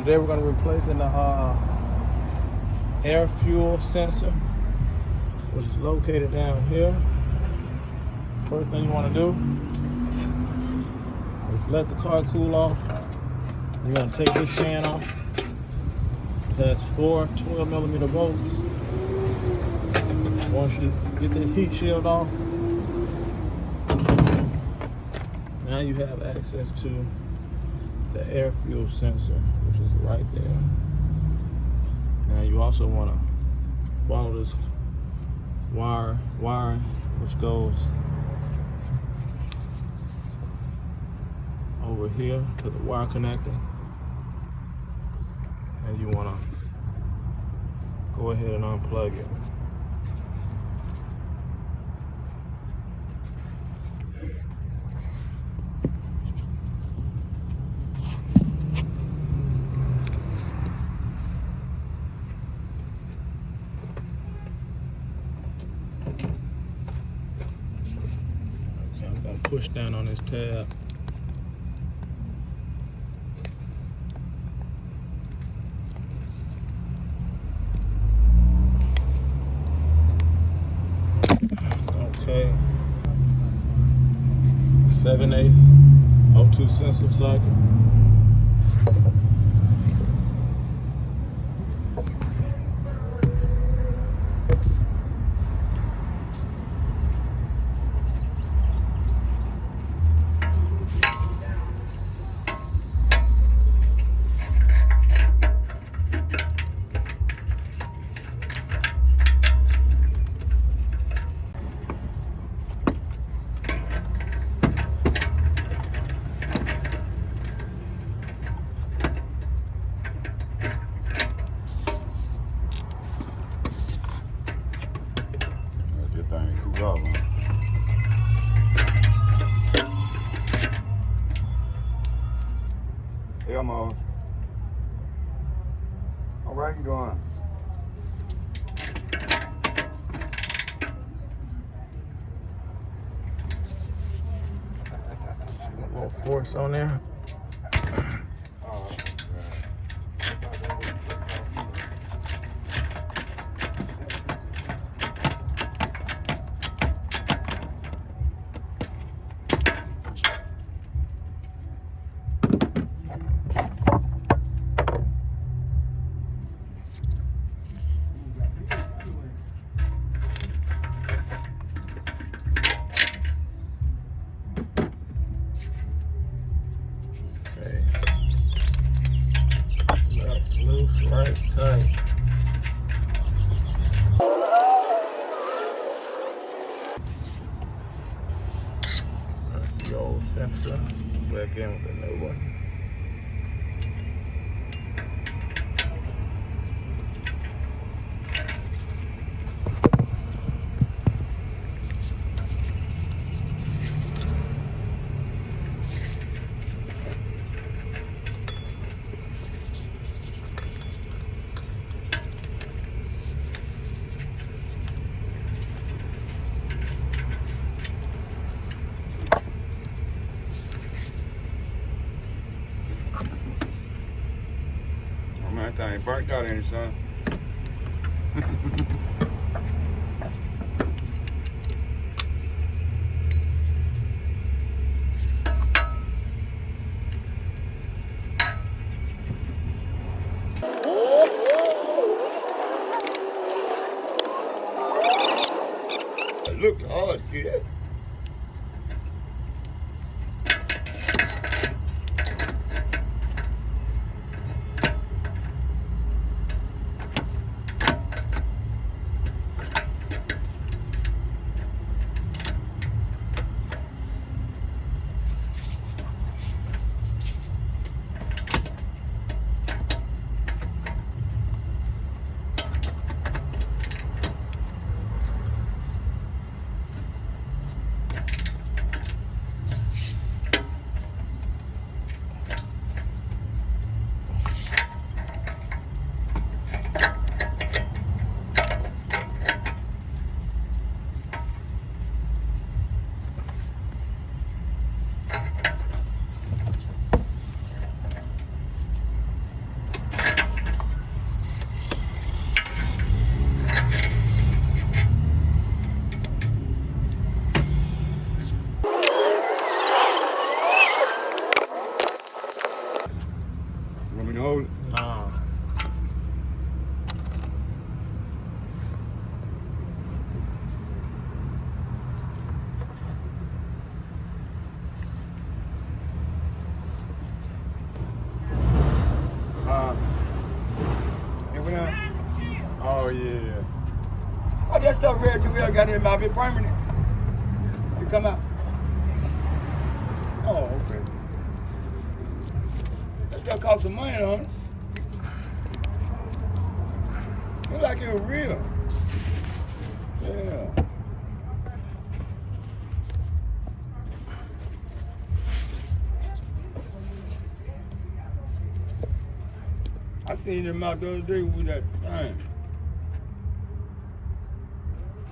Today we're going to be replacing the air fuel sensor, which is located down here. First thing you want to do is let the car cool off. You're going to take this fan off. That's 4 12mm bolts. Once you get this heat shield off, now you have access to the air fuel sensor, which is right there. Now you also want to follow this wiring, which goes over here to the wire connector, and you want to go ahead and unplug it. Push down on this tab. Okay. 7/8 O2 sensor cycle. Hey, I'm off. All right, you doing? A little force on there. Loose, right, tight. That's the old sensor. Back in with the new one. That thing ain't burnt out any, son. Look hard, see that? Want me to hold it? Nah. See what now? Oh yeah. Oh, that stuff red too well got in about it permanent. You come out. Oh, okay. That stuff cost some money, huh? Look like it was real. Yeah. I seen them out the other day with that thing.